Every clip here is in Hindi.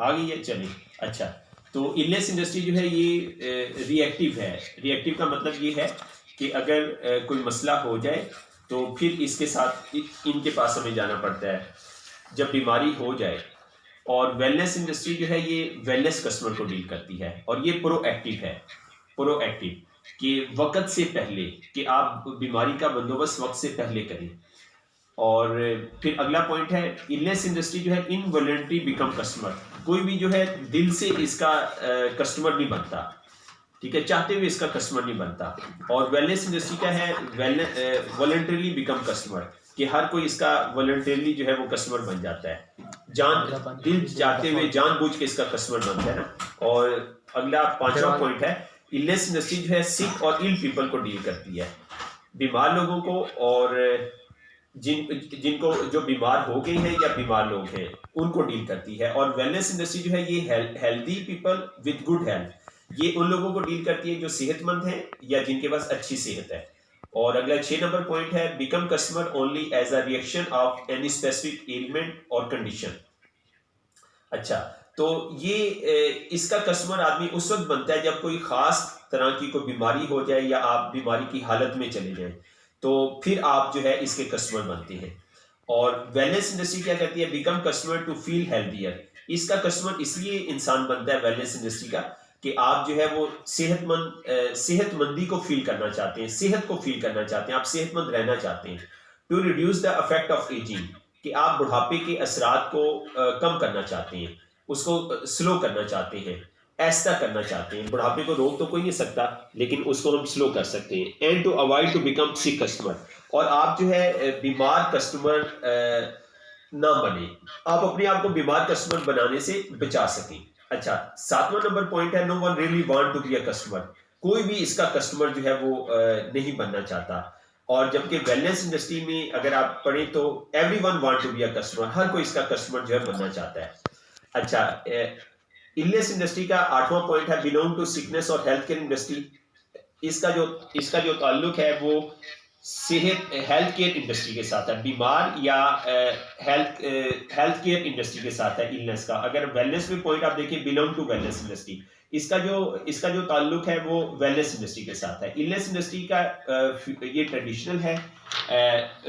आ गई है, चलिए। अच्छा, तो इलनेस इंडस्ट्री जो है ये रिएक्टिव है। रिएक्टिव का मतलब ये है कि अगर कोई मसला हो जाए तो फिर इसके साथ इनके पास हमें जाना पड़ता है जब बीमारी हो जाए। और वेलनेस इंडस्ट्री जो है ये वेलनेस कस्टमर को डील करती है, और ये प्रोएक्टिव है। प्रोएक्टिव कि वक्त से पहले, कि आप बीमारी का बंदोबस्त वक्त से पहले करें। और फिर अगला पॉइंट है, इलनेस इंडस्ट्री जो है इनवॉलंटरी बिकम कस्टमर। कोई भी जो है दिल से इसका कस्टमर नहीं बनता, ठीक है, चाहते हुए इसका कस्टमर नहीं बनता। और वेलनेस इंडस्ट्री क्या है, वॉलंटरीली बिकम कस्टमर, कि हर कोई इसका वॉलंटरीली जो है वो कस्टमर बन जाता है, दिल चाहते हुए जानबूझ के इसका कस्टमर बनता है ना। और अगला पांचवा पॉइंट है, इलनेस इंडस्ट्री जो है सिक और इल पीपल को डील करती है, बीमार लोगों को, और जिनको जो बीमार हो गए हैं या बीमार लोग हैं उनको डील करती है। और वेलनेस इंडस्ट्री जो है ये healthy people with good health, ये उन लोगों को डील करती है जो सेहतमंद हैं या जिनके पास अच्छी सेहत है। और अगला 6 नंबर पॉइंट है, become customer only as a reaction of any specific element और कंडीशन। अच्छा, तो ये इसका कस्टमर आदमी उस वक्त बनता है जब कोई खास तरह की कोई बीमारी हो जाए या आप बीमारी की हालत में चले जाएं, तो फिर आप जो है इसके कस्टमर बनते हैं। और वेलनेस इंडस्ट्री क्या कहती है, become customer to feel healthier. इसका कस्टमर इसलिए इंसान बनता है वेलनेस इंडस्ट्री का कि आप जो है वो सेहतमंदी को फील करना चाहते हैं, सेहत को फील करना चाहते हैं, आप सेहतमंद रहना चाहते हैं। To reduce the effect of ageing, कि आप बुढ़ापे के असरात को कम करना चाहते हैं, उसको स्लो करना चाहते हैं, ऐसा करना चाहते हैं। बुढ़ापे को रोक तो कोई नहीं सकता, लेकिन उसको हम स्लो कर सकते हैं। And to avoid to become sick customer, और आप जो है बीमार कस्टमर ना बने, आप अपने आप को बीमार कस्टमर बनाने से बचा सकें। अच्छा, 7वां नंबर पॉइंट है, no one really want to be a customer. कोई भी इसका कस्टमर जो है वो नहीं बनना चाहता। और जबकि वेलनेस इंडस्ट्री में अगर आप पढ़ें तो everyone want to be a customer, हर कोई इसका कस्टमर जो है बनना चाहता है। अच्छा, इलनेस इंडस्ट्री का 8वां पॉइंट है, बिलोंग टू सिकनेस और हेल्थ केयर इंडस्ट्री। इसका जो ताल्लुक है वो हेल्थ केयर इंडस्ट्री के साथ है, बीमार या हेल्थ केयर इंडस्ट्री के साथ है इलनेस का। अगर वेलनेस में पॉइंट आप देखिए, बिलोंग टू वेलनेस इंडस्ट्री, इसका जो ताल्लुक है वो वेलनेस इंडस्ट्री के साथ है। इलनेस इंडस्ट्री का ये ट्रेडिशनल है,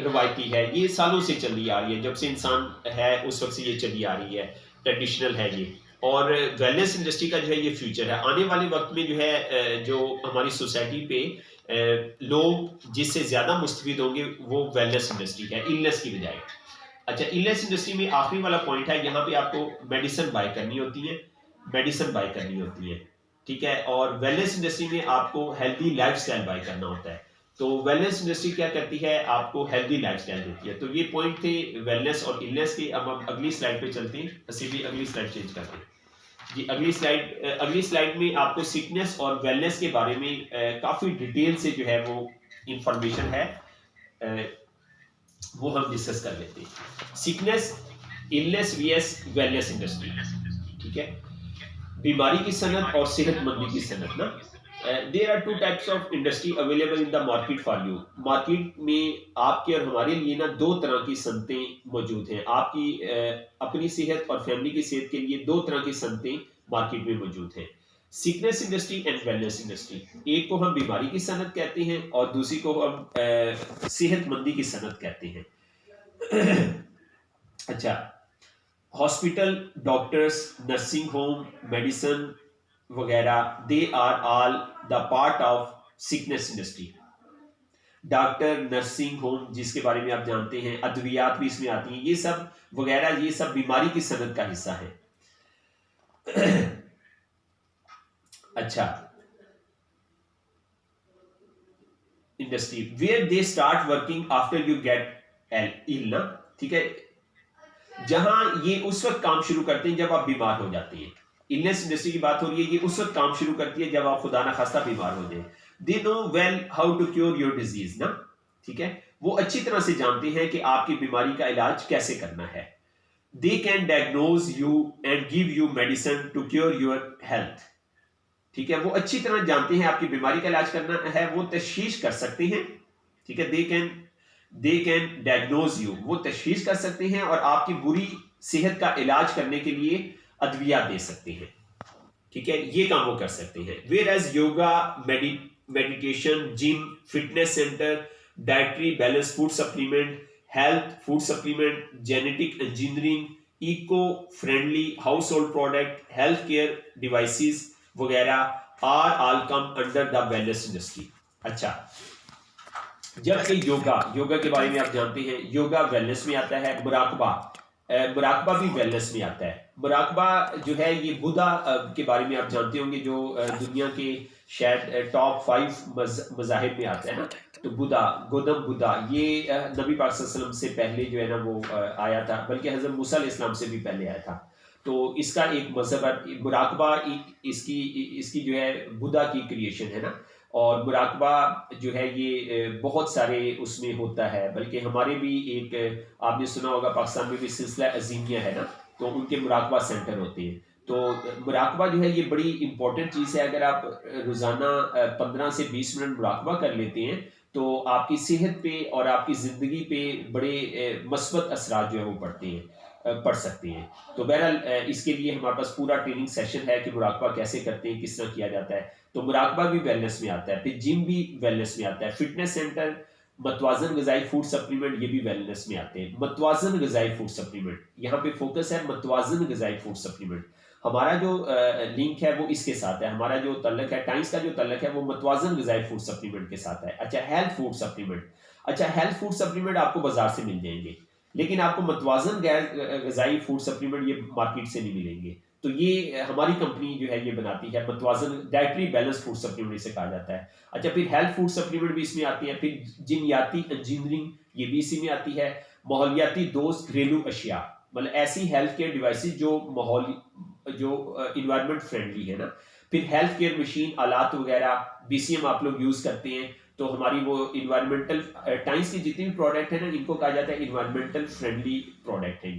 रवायती है, ये सालों से चली आ रही है, जब से इंसान है उस वक्त से ये चली आ रही है, ट्रेडिशनल है ये। और वेलनेस इंडस्ट्री का जो है ये फ्यूचर है। आने वाले वक्त में जो है जो हमारी सोसाइटी पे लोग जिससे ज्यादा मुस्तफीद होंगे वो वेलनेस इंडस्ट्री है, इलनेस की बजाय। अच्छा, इलनेस इंडस्ट्री में आखिरी वाला पॉइंट है, यहाँ पे आपको मेडिसिन बाय करनी होती है, ठीक है। और वेलनेस इंडस्ट्री में आपको हेल्दी लाइफस्टाइल बाय करना होता है। तो वेलनेस इंडस्ट्री क्या करती है, आपको हेल्दी लाइफस्टाइल देती है। तो ये पॉइंट थे वेलनेस और इलनेस के। अब हम अगली स्लाइड पे चलते हैं, भी अगली स्लाइड चेंज करते हैं जी। अगली स्लाइड में आपको सिकनेस और वेलनेस के बारे में काफी डिटेल से जो है वो इंफॉर्मेशन है, वो हम डिस्कस कर लेते हैं। Sickness, illness VS wellness industry, ठीक है। बीमारी की सनत और सेहतमंदी की सनत ना। There are 2 types of industry available in the market for you. Market में आपके और हमारे लिए ना 2 तरह की सनतें मौजूद हैं। आपकी अपनी सेहत और फैमिली की सेहत के लिए 2 तरह की सनतें मार्केट में मौजूद हैं, sickness industry and wellness industry. एक को हम बीमारी की सनत कहते हैं और दूसरी को हम सेहतमंदी की सनत कहते हैं। अच्छा, hospital, doctors, nursing home, medicine वगैरह, they are all the part of sickness industry. Doctor, nursing home जिसके बारे में आप जानते हैं, अद्वियात भी इसमें आती हैं, ये सब वगैरह, ये सब बीमारी की सनत का हिस्सा है। अच्छा, industry where they start working after you get ill ना, ठीक है, जहां ये उस वक्त काम शुरू करते हैं जब आप बीमार हो जाते हैं। इलनेस इंडस्ट्री की बात हो रही है, ये उस वक्त काम शुरू करती है जब आप खुदा ना खास्ता बीमार हो जाए। They know well how to cure your disease ना, ठीक है, वो अच्छी तरह से जानते हैं कि आपकी बीमारी का इलाज कैसे करना है। They can diagnose you and give you medicine to cure your health, ठीक है, वो अच्छी तरह जानते हैं आपकी बीमारी का इलाज करना है, वो तशखीस कर सकते हैं, ठीक है। दे कैन डायग्नोज यू, वो तशखीस कर सकते हैं और आपकी बुरी सेहत का इलाज करने के लिए अद्वियात दे सकते हैं, ठीक है, ये काम वो कर सकते हैं। Whereas yoga, meditation, gym, fitness centre, dietary balance food supplement, health food supplement, genetic engineering, eco friendly household product, health care devices वगैरह are all come under the wellness industry. अच्छा, जबकि योगा के बारे में आप जानते हैं, योगा वेलनेस में आता है। मुराकबा भी वेलनेस में आता है। मुराकबा जो है ये बुद्धा के बारे में आप जानते होंगे, जो दुनिया के शायद टॉप 5 मज़ाहिब में आता है ना। तो बुद्धा, गौतम बुद्धा, ये नबी पाक सल्लल्लाहु अलैहि वसल्लम से पहले जो है ना वो आया था, बल्कि हज़रत मूसा अलैहिस्सलाम से भी पहले आया था। तो इसका एक मजहब है मुराकबा, इसकी जो है बुद्धा की क्रिएशन है ना। और मुराकबा जो है ये बहुत सारे उसमें होता है, बल्कि हमारे भी एक आपने सुना होगा पाकिस्तान में भी सिलसिला अजीमिया है ना, तो उनके मुराकबा सेंटर होते हैं। तो मुराकबा जो है ये बड़ी इंपॉर्टेंट चीज़ है। अगर आप रोज़ाना 15 से 20 मिनट मुराकबा कर लेते हैं तो आपकी सेहत पे और आपकी ज़िंदगी पे बड़े मस्बत असरात जो है वो पड़ सकते हैं। तो बहरहाल इसके लिए हमारे पास पूरा ट्रेनिंग सेशन है कि मुराकबा कैसे करते हैं, किस तरह किया जाता है। तो मुराकबा भी वेलनेस में आता है, फिर जिम भी वेलनेस में आता है, फिटनेस सेंटर, मतवाजन गजाई फूड सप्लीमेंट, ये भी वेलनेस में आते हैं। मतवाजन गजाई फूड सप्लीमेंट, यहाँ पे फोकस है मतवाजन गजाई फूड सप्लीमेंट। हमारा जो लिंक है वो इसके साथ है, हमारा जो तल्लक है, टाइम्स का जो तल्लक है वो मतवाजन गजाई फूड सप्लीमेंट के साथ है। अच्छा, हेल्थ फूड सप्लीमेंट, अच्छा हेल्थ फूड सप्लीमेंट आपको बाजार से मिल जाएंगे, लेकिन आपको मतवाजन गजाई फूड सप्लीमेंट ये मार्केट से नहीं मिलेंगे। तो ये हमारी कंपनी जो है ये बनाती है, मतवाजन डाइटरी बैलेंस फूड सप्लीमेंट इसे कहा जाता है। अच्छा, फिर हेल्थ फूड सप्लीमेंट भी इसमें आती है, फिर जिनयाती इंजीनियरिंग ये भी इसी में आती है। माहौलियाती दोस्त घरेलू अशिया, मतलब ऐसी हेल्थ केयर डिवाइसेस जो माहौल जो इन्वायरमेंट फ्रेंडली है ना। फिर हेल्थ केयर मशीन, आलात वगैरह, बीसीएम आप लोग यूज करते हैं, तो हमारी वो इन्वायरमेंटल टाइम्स की जितनी भी प्रोडक्ट है ना, इनको कहा जाता है इन्वायरमेंटल फ्रेंडली प्रोडक्ट है।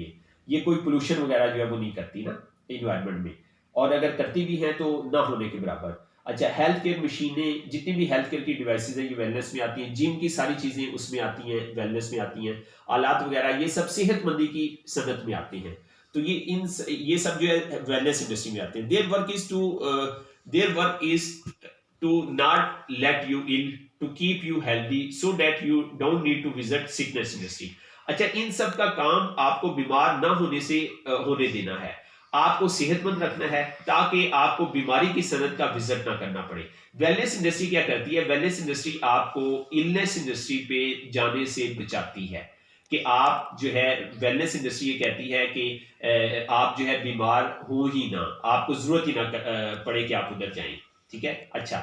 ये कोई पोल्यूशन वगैरह जो है वो नहीं करती ना इन्वायरमेंट में, और अगर करती भी हैं तो ना होने के बराबर। अच्छा, हेल्थ केयर मशीनें, जितनी भी हेल्थ केयर की डिवाइसेज हैं ये वेलनेस में आती हैं। जिम की सारी चीज़ें उसमें आती हैं, वेलनेस में आती हैं। आलात वगैरह ये सब सेहतमंदी की सनत में आती हैं। तो ये सब जो है वेलनेस इंडस्ट्री में आते हैं। Their work is to not let you ill, to keep you healthy so that you don't need to visit sickness industry. अच्छा, इन सब का काम आपको बीमार ना होने से होने देना है, आपको सेहतमंद रखना है, ताकि आपको बीमारी की सनत का विजिट ना करना पड़े। वेलनेस इंडस्ट्री क्या करती है? वेलनेस इंडस्ट्री आपको इलनेस इंडस्ट्री पे जाने से बचाती है। कि आप जो है, वेलनेस इंडस्ट्री ये कहती है कि आप जो है बीमार हो ही ना, आपको जरूरत ही ना पड़े कि आप उधर जाएं। ठीक है। अच्छा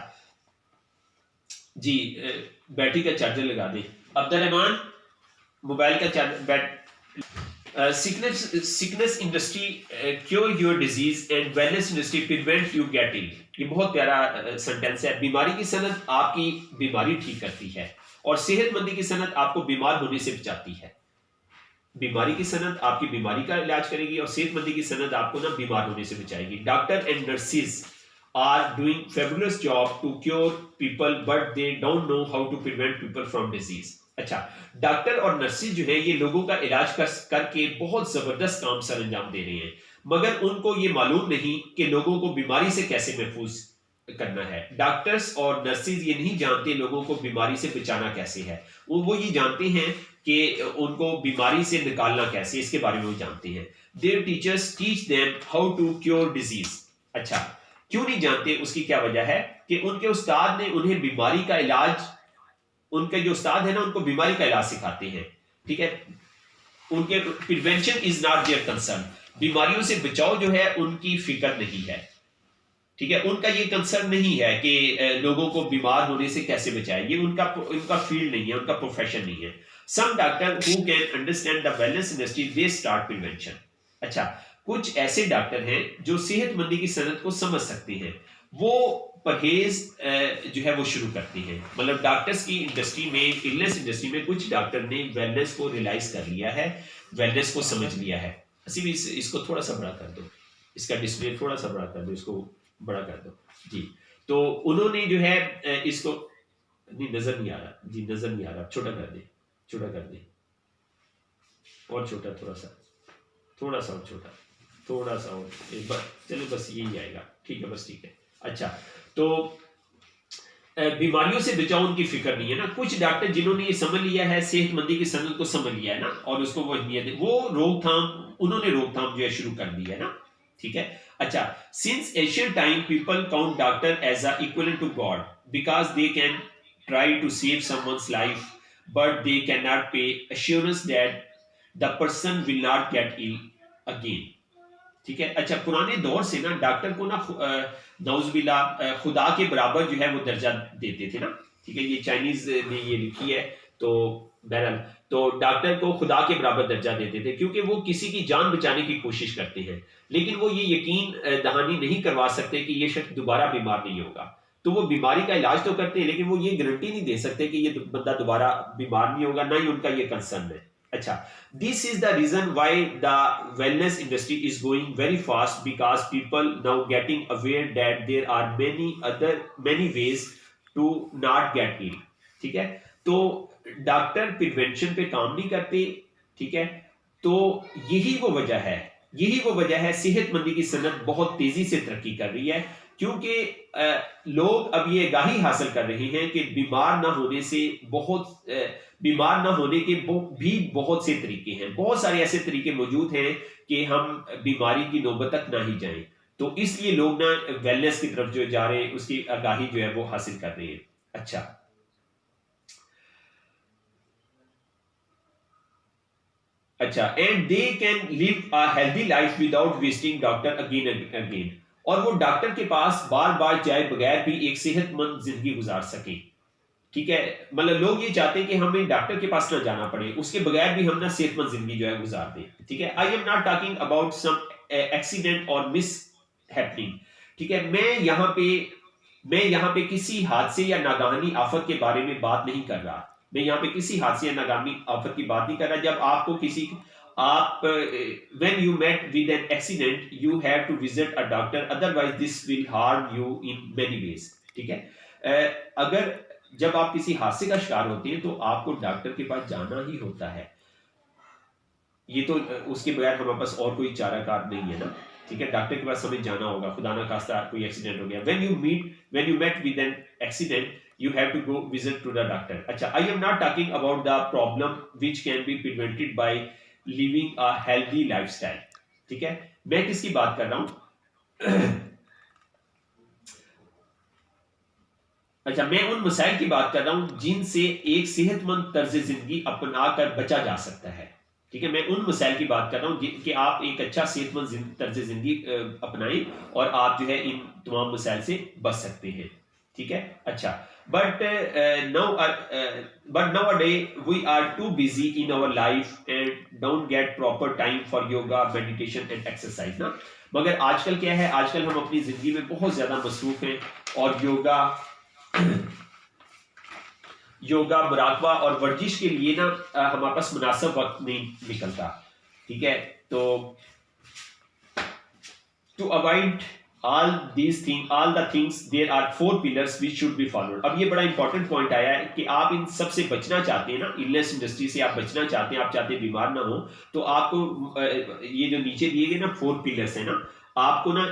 जी, बैटरी का चार्जर लगा दें। अब्दुल रहमान, मोबाइल का charger. Sickness industry cure your disease and wellness industry prevent you get ill. ये बहुत प्यारा सेंटेंस है। बीमारी की सनत आपकी बीमारी ठीक करती है, और सेहतमंदी की सनत आपको बीमार होने से बचाती है। बीमारी की सनत आपकी बीमारी का इलाज करेगी, और सेहतमंदी की सनत आपको ना बीमार होने से बचाएगी। Doctor and nurses are doing fabulous job to cure people, but they don't know how to prevent people from disease. अच्छा, डॉक्टर और नर्सिस जो है ये लोगों का इलाज करके बहुत जबरदस्त काम सर अंजाम दे रहे हैं, मगर उनको ये मालूम नहीं कि लोगों को बीमारी से कैसे महफूज करना है। डॉक्टर्स और नर्सिस ये नहीं जानते लोगों को बीमारी से बचाना कैसे है, वो ये जानते हैं कि उनको बीमारी से निकालना कैसे, इसके बारे में वो जानते हैं। Their teachers teach them how to cure disease. अच्छा, क्यों नहीं जानते? उसकी क्या वजह है कि उनके उस्ताद ने उन्हें बीमारी का इलाज, उनके जो उस्ताद है ना उनको बीमारी का इलाज सिखाते हैं। ठीक है, उनके prevention is not their concern, बीमारियों से बचाव जो है उनकी फिक्र नहीं है। ठीक है, उनका ये कंसर्न नहीं है कि लोगों को बीमार होने से कैसे बचाए, ये उनका फील्ड नहीं है, उनका प्रोफेशन नहीं है। Some doctor who can understand the wellness industry they start prevention. अच्छा, कुछ ऐसे डॉक्टर हैं जो सेहतमंदी की सनत को समझ सकते हैं, वो परहेज जो है वो शुरू करते हैं। मतलब डॉक्टर्स की इंडस्ट्री में, इलनेस इंडस्ट्री में कुछ डॉक्टर ने वेलनेस को रियलाइज कर लिया है, वेलनेस को समझ लिया है। ऐसे भी इसको थोड़ा सा बड़ा कर दो, इसका डिस्प्ले थोड़ा सा बड़ा कर दो, इसको बड़ा कर दो जी। तो उन्होंने जो है इसको, नहीं नजर नहीं आ रहा जी, नजर नहीं आ रहा, छोटा कर दे, छोटा कर दे, और छोटा, थोड़ा सा और छोटा, थोड़ा सा और चलो बस यही आएगा, ठीक है, बस ठीक है। अच्छा, तो बीमारियों से बचाव उनकी फिक्र नहीं है ना। कुछ डॉक्टर जिन्होंने ये समझ लिया है, सेहतमंदी की सनत को समझ लिया है ना, और उसको वो अहमियत है, वो उन्होंने रोकथाम जो है शुरू कर दी है ना, ठीक है। अच्छा, since Asian time people count doctor as a equivalent to god because they can try to save someone's life but they can not pay assurance that the person will not get ill again, ठीक है। अच्छा, पुराने दौर से ना डॉक्टर को ना नौजुबिल्ला खुदा के बराबर जो है वो दर्जा देते थे ना, ठीक है। ये चाइनीज ने ये लिखी है, तो बहरहाल तो डॉक्टर को खुदा के बराबर दर्जा देते थे क्योंकि वो किसी की जान बचाने की कोशिश करते हैं, लेकिन वो ये यकीन दहानी नहीं करवा सकते कि ये शख्स दोबारा बीमार नहीं होगा। तो वो बीमारी का इलाज तो करते हैं, लेकिन वो ये गारंटी नहीं दे सकते कि ये बंदा दोबारा बीमार नहीं होगा, ना ही उनका ये कंसर्न है। अच्छा, this is the reason why the wellness industry is going very fast because people now getting aware that there are many ways to not get ill, ठीक है। तो डॉक्टर प्रिवेंशन पे काम नहीं करते, ठीक है। तो यही वो वजह है सेहतमंदी की सनत बहुत तेजी से तरक्की कर रही है, क्योंकि लोग अब ये आगाही हासिल कर रहे हैं कि बीमार ना होने के भी बहुत से तरीके हैं, बहुत सारे ऐसे तरीके मौजूद हैं कि हम बीमारी की नौबत तक ना ही जाएं। तो इसलिए लोग ना वेलनेस की तरफ जो जा रहे हैं उसकी आगाही जो है वो हासिल कर रहे हैं। अच्छा, and they can live a healthy life without visiting doctor again and again, और वो डॉक्टर के पास बार बार जाए बगैर भी एक सेहतमंद जिंदगी गुजार सके, ठीक है। मतलब लोग ये चाहते हैं कि हमें डॉक्टर के पास ना जाना पड़े, उसके बगैर भी हम ना सेहतमंद जिंदगी जो है गुजार दें, ठीक है। I am not talking about some accident और मिस हैपनिंग, ठीक है। मैं यहाँ पे किसी हादसे या नागानी आफत के बारे में बात नहीं कर रहा, जब आपको when you met with an accident you have to visit a doctor, otherwise this will harm you in many ways, ठीक है। अगर जब आप किसी हादसे का शिकार होते हैं तो आपको डॉक्टर के पास जाना ही होता है, ये तो उसके बगैर हमारे पास और कोई चाराकार नहीं है ना, ठीक है। डॉक्टर के पास हमें जाना होगा, खुदा ना खास्ता कोई एक्सीडेंट हो गया, when you met with an accident you have to go visit to the doctor। अच्छा, I am not talking about the problem which can be prevented by living a healthy lifestyle, ठीक है। मैं किसकी बात कर रहा हूं अच्छा, मैं उन मसाइल की बात कर रहा हूं जिनसे एक सेहतमंद तर्ज जिंदगी अपनाकर बचा जा सकता है, ठीक है। मैं उन मसाइल की बात कर रहा हूं कि आप एक अच्छा सेहतमंद तर्ज जिंदगी अपनाएं और आप जो है इन तमाम मसाइल से बच सकते हैं, ठीक है। अच्छा, but nowadays we are too busy in our life and don't get proper time for yoga, meditation and exercise ना। मगर आजकल क्या है, आजकल हम अपनी जिंदगी में बहुत ज्यादा मसरूफ हैं और योगा मुराकबा और वर्जिश के लिए ना हमारे पास मुनासिब वक्त नहीं निकलता, ठीक है। तो to avoid all the things there are 4 pillars which should be followed। अब ये बड़ा इंपॉर्टेंट पॉइंट आया है कि आप इन सब से बचना चाहते हैं ना, इलनेस इंडस्ट्री से आप बचना चाहते हैं, आप चाहते हैं बीमार ना हो, तो आपको ये जो नीचे दिए गए ना 4 पिलर्स है ना, आपको ना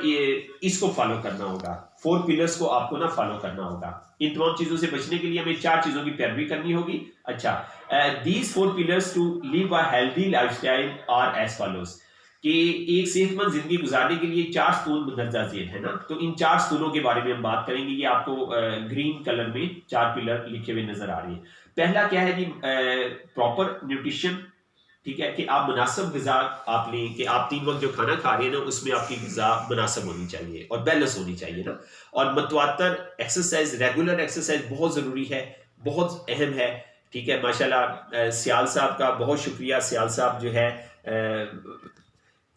इसको फॉलो करना होगा। 4 पिलर्स को आपको ना फॉलो करना होगा। इन तमाम चीजों से बचने के लिए हमें 4 चीजों की पैरवी करनी होगी। अच्छा, these 4 pillars to live a healthy lifestyle are as follows, कि एक सेहतमंद जिंदगी गुजारने के लिए 4 स्तूल मंदरजा झेल है ना। तो इन 4 स्तूलों के बारे में हम बात करेंगे। ये आपको ग्रीन कलर में 4 पिलर लिखे हुए नजर आ रहे हैं। पहला क्या है जी, प्रॉपर न्यूट्रिशन, ठीक है, कि आप मुनासिब ग़िज़ा आप लें, कि आप 3 वक्त जो खाना खा रहे हैं ना उसमें आपकी ग़िज़ा मुनासिब होनी चाहिए और बैलेंस होनी चाहिए ना। और मतवातर एक्सरसाइज, रेगुलर एक्सरसाइज बहुत ज़रूरी है, बहुत अहम है, ठीक है। माशाल्लाह सियाल साहब का बहुत शुक्रिया। सियाल साहब जो है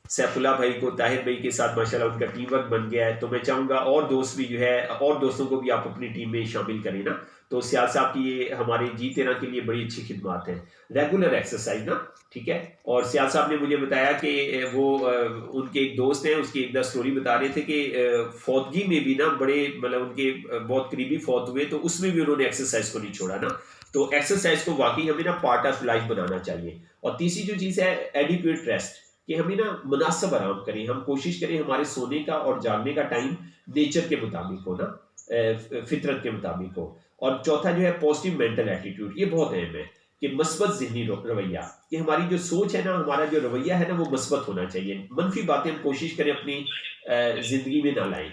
सैफुल्लाह भाई को ताहिर भाई के साथ माशाल्लाह उनका टीम वर्क बन गया है। तो मैं चाहूँगा और दोस्त भी जो है और दोस्तों को भी आप अपनी टीम में शामिल करें ना। तो सियाल साहब की ये हमारे जी 13 के लिए बड़ी अच्छी खिदमत है, रेगुलर एक्सरसाइज ना, ठीक है। और सियाल साहब ने मुझे बताया कि वो उनके एक दोस्त हैं, उसकी एक स्टोरी बता रहे थे कि फौतगी में भी ना बड़े मतलब उनके बहुत करीबी फौत हुए, तो उसमें भी उन्होंने एक्सरसाइज को नहीं छोड़ा ना। तो एक्सरसाइज को वाकई हमें ना पार्ट ऑफ लाइफ बनाना चाहिए। और तीसरी जो चीज़ है एडिक्वेट रेस्ट, कि हमें ना मुनासिब आराम करें, हम कोशिश करें हमारे सोने का और जागने का टाइम नेचर के मुताबिक हो ना, फितरत के मुताबिक हो। और चौथा जो है पॉजिटिव मेंटल एटीट्यूड, ये बहुत अहम है कि मस्बत ज़हनी रवैया, कि हमारी जो सोच है ना, हमारा जो रवैया है ना, वो मस्बत होना चाहिए। मनफी बातें हम कोशिश करें अपनी ज़िंदगी में ना लाएं,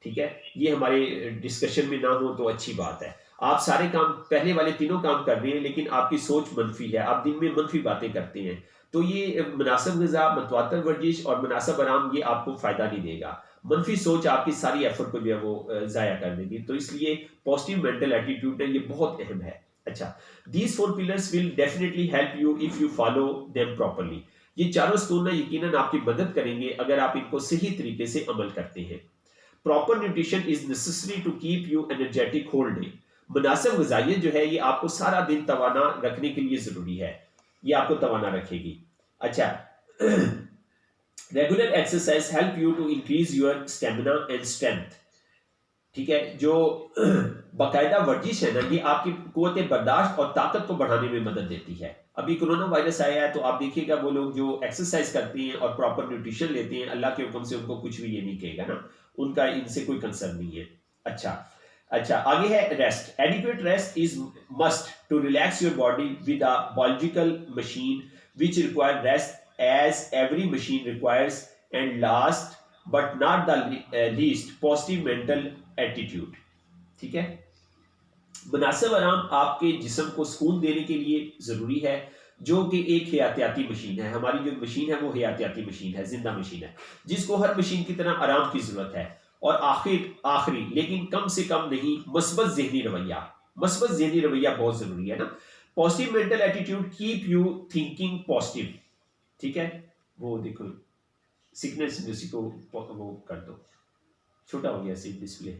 ठीक है, ये हमारे डिस्कशन में ना हो तो अच्छी बात है। आप सारे काम, पहले वाले तीनों काम कर रहे हैं, लेकिन आपकी सोच मनफी है, आप दिन में मनफी बातें करते हैं, तो ये मुनासिब ग़िज़ा, मतवातर वर्जिश और मुनासिब आराम ये आपको फ़ायदा नहीं देगा। मनफी सोच आपकी सारी एफर्ट को जो है वो ज़ाया कर देगी। तो इसलिए पॉजिटिव मेंटल एटीट्यूड है, ये बहुत अहम है। अच्छा, these 4 pillars will definitely help you if you follow them properly. ये चारों स्तून ना यकीनन आपकी मदद करेंगे अगर आप इनको सही तरीके से अमल करते हैं। Proper nutrition is necessary to keep you energetic whole day. मुनासिब ग़िज़ाइयत जो है ये आपको सारा दिन तवाना रखने के लिए ज़रूरी है, ये आपको तवाना रखेगी। अच्छा, regular exercise help you to increase your stamina and strength. ठीक है, जो बाकायदा वर्जिश है ना, ये आपकी कुव्वत बर्दाश्त और ताकत को बढ़ाने में मदद देती है। अभी कोरोना वायरस आया है तो आप देखिएगा वो लोग जो एक्सरसाइज करती हैं और प्रॉपर न्यूट्रिशन लेते हैं, अल्लाह के हुक्म से उनको कुछ भी ये नहीं कहेगा ना, उनका इनसे कोई कंसर्न नहीं है। अच्छा अच्छा, आगे है rest. Adequate rest is must to relax your body with a biological machine which require rest as every machine requires. And last but not the least, positive mental attitude. ठीक है, मुनासिब आराम आपके जिस्म को सुकून देने के लिए ज़रूरी है, जो कि एक हयातियाती मशीन है। हमारी जो मशीन है वो हयातियाती मशीन है, जिंदा मशीन है, जिसको हर मशीन की तरह आराम की ज़रूरत है। और आखिरी लेकिन कम से कम नहीं, मस्बत ज़हनी रवैया। मस्बत ज़हनी रवैया बहुत ज़रूरी है ना। Positive mental attitude keep you thinking positive. ठीक है, वो देखो सिकनेस उसी को वो कर दो, छोटा हो गया सी डिस्प्ले।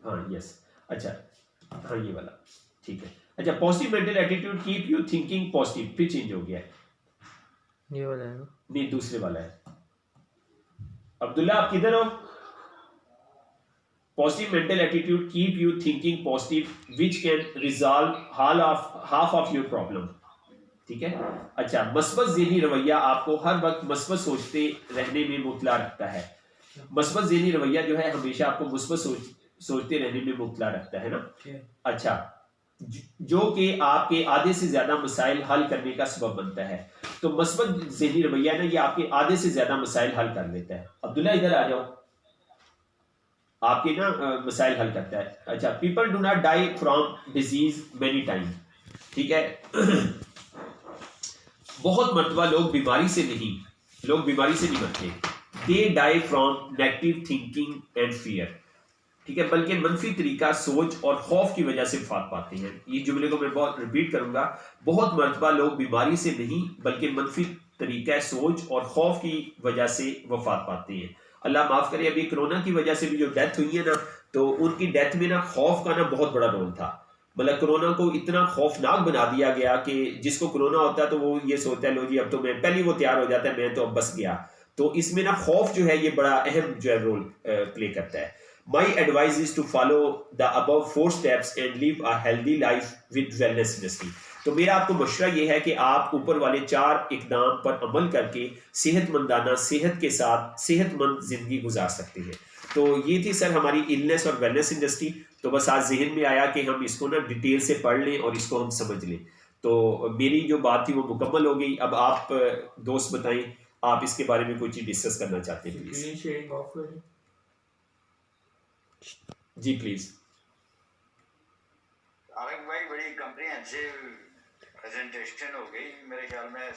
हाँ यस, अच्छा हाँ ये वाला ठीक है। अच्छा, positive mental attitude keep you thinking positive, फिर चेंज हो गया है, ये वाला है ना? नहीं दूसरे वाला है। अब्दुल्ला आप किधर हो? Positive mental attitude keep you thinking positive which can resolve half of your problem. ठीक है, अच्छा, मस्बत ज़हनी रवैया आपको हर वक्त मस्बत सोचते रहने में मुतला रखता है। मस्बत ज़हनी रवैया जो है हमेशा आपको मुस्बत सोचते रहने में मुबतला रखता है ना। अच्छा, जो कि आपके आधे से ज्यादा मसाइल हल करने का सबब बनता है। तो मस्बत ज़हनी रवैया ना ये आपके आधे से ज्यादा मसाइल हल कर देता है। अब्दुल्ला इधर आ जाओ, आपके ना मसाइल हल करता है। अच्छा, people do not die from disease many time. ठीक है, बहुत मरतबा लोग बीमारी से नहीं मरते। They die from negative thinking and fear. ठीक है, बल्कि मनफी तरीका सोच और खौफ की वजह से वफात पाते हैं। ये जुमले को मैं बहुत रिपीट करूंगा, बहुत मरतबा लोग बीमारी से नहीं बल्कि मनफी तरीका सोच और खौफ की वजह से वफात पाते हैं। अल्लाह माफ करे, अभी कोरोना की वजह से भी जो डेथ हुई है ना, तो उनकी डेथ में ना खौफ का ना बहुत बड़ा रोल था। मतलब कोरोना को इतना खौफनाक बना दिया गया कि जिसको कोरोना होता है तो वो ये सोचता है लो जी अब तो मैं, पहले वो तैयार हो जाता है मैं तो अब बस गया। तो इसमें ना खौफ जो है ये बड़ा अहम जो है रोल प्ले करता है। My advice is to follow the above 4 steps and live a healthy life with wellness industry। तो मेरा आपको मशवरा ये है कि आप ऊपर वाले 4 इकदाम पर अमल करके सेहतमंदाना, सेहत के साथ सेहतमंद जिंदगी गुजार सकते हैं। तो ये थी सर हमारी इलनेस और वेलनेस इंडस्ट्री। तो बस आज जहन में आया कि हम इसको ना डिटेल से पढ़ लें और इसको हम समझ लें। तो मेरी जो बात थी वो मुकम्मल हो गई। अब आप दोस्त बताएं, आप इसके बारे में कोई चीज़ डिस्कस करना चाहते हैं प्लीज। Ji please. आरक भाई, बड़ी कम्प्रिहेंसिव प्रेजेंटेशन हो गई मेरे ख्याल में।